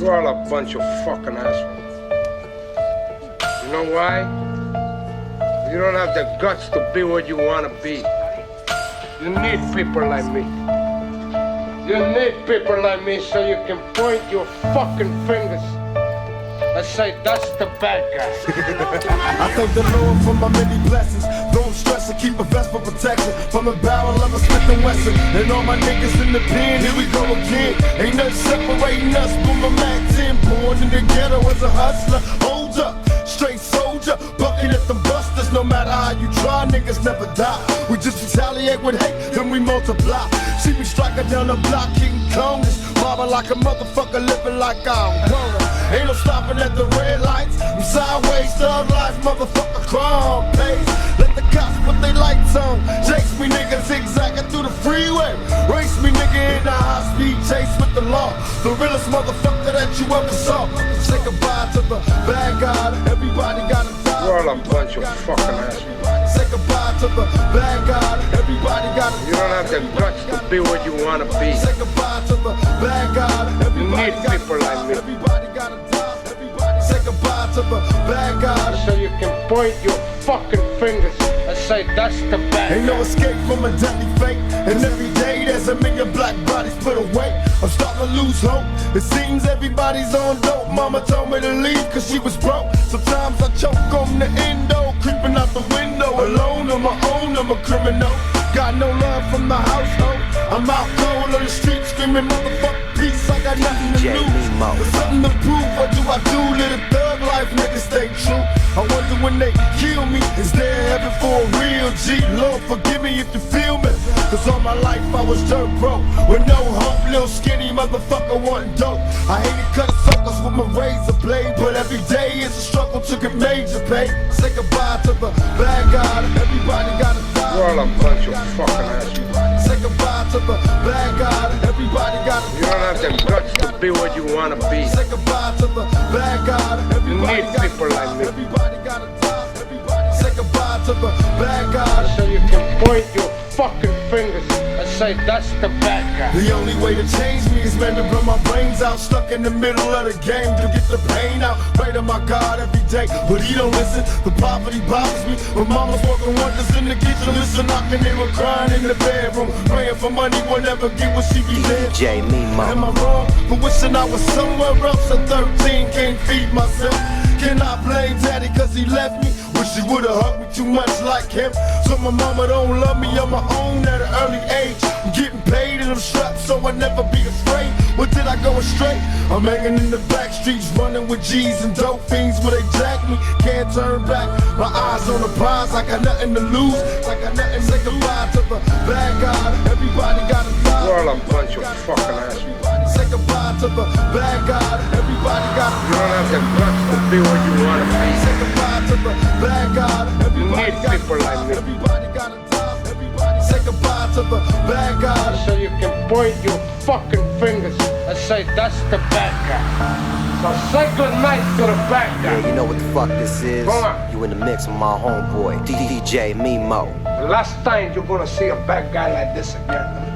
You're all a bunch of fucking assholes. You know why? You don't have the guts to be what you want to be. You need people like me. You need people like me so you can point your fucking fingers and say, that's the bad guy. I thank the Lord for my many blessings. Don't stress and keep a vest for protection. From the barrel of a Smith & Wesson. And all my niggas in the pen, here we go again. Ain't nothing separating us but my Mac 10. Born in the ghetto as a hustler. Hold up, straight soldier. Bucking at them busters. No matter how you try, niggas never die. We just retaliate with hate, then we multiply. See me striking down the block, King Kong. Mobbing like a motherfucker, living like I'm grown. Ain't no stopping at the red lights. I'm sideways, thug life, motherfucker, crime pays. Let the cops put their lights on. Chase me, nigga, zigzagging through the freeway. Race me, nigga, in a high-speed chase with the law. The realest motherfucker that you ever saw. Say goodbye to the bad guy. Everybody gotta die. You're all a bunch of fucking assholes. Say goodbye to the bad guy. Everybody gotta die. You don't have the guts to be what you want to be. Say goodbye to the bad guy. Everybody need people like me. Everybody gotta die. Everybody say goodbye to the bad guy. So you can point your fucking fingers and say, that's the bad guy. Ain't no escape from a deadly fate. And every day there's a million black bodies put away. I'm starting to lose hope. It seems everybody's on dope. Mama told me to leave cause she was broke. Sometimes I choke on the endo. Creeping out the window alone on my own. I'm a criminal. Got no love from the household. I'm out cold on the street screaming motherfucker peace. I got nothing to lose. There's something to prove. What do I do? Live a thug life, nigga, stay true. I wonder when they kill me, is there heaven for a real G? Lord, forgive me if you feel me. Cause all my life I was dirt broke. With no hope, little skinny motherfucker wanting dope. I hated cutting circles with my razor blade. But every day is a struggle to get major pay. Say goodbye to the bad guy. Everybody gotta die. You're all a bunch of fucking assholes. Say goodbye to the bad guy. Everybody gotta die. You don't have the guts to be what you want to be. Say goodbye to the bad guy. Everybody need people like me. Everybody gotta die. Everybody say goodbye to the bad guy. So you can point your fucking fingers and say, that's the bad guy. The only way to change me is man to blow my brains out. Stuck in the middle of the game to get the pain out. Pray to my God every day, but he don't listen. The poverty bothers me. My mama's working wonders in the kitchen. Listen, knocking, they were crying in the bedroom. Praying for money, will never get what she be there. Am I wrong for wishing I was somewhere else at 13? Can't feed myself. Can I blame daddy cause he left me? Wish he would've hugged me too much like him. So my mama don't love me on my own at an early age. I'm getting paid and I'm strapped so I never be afraid. What did I go astray? I'm hanging in the back streets running with G's and dope fiends where they jack me. Can't turn back. My eyes on the prize. I got nothing to lose. I got nothing to say goodbye to the bad guy. Everybody gotta die. You're all a bunch of fucking assholes. Say goodbye to the bad guy. Everybody gotta die. You don't have the guts to be what you want to be. Say goodbye to the bad guy. Everybody need people like me. Everybody gotta die. Everybody say goodbye to the bad guy. So you can point your fucking fingers and say, that's the bad guy. So say goodnight to the bad guy. Yeah, you know what the fuck this is? Go on. You in the mix with my homeboy, DJ Mimo. The last time you're gonna see a bad guy like this again.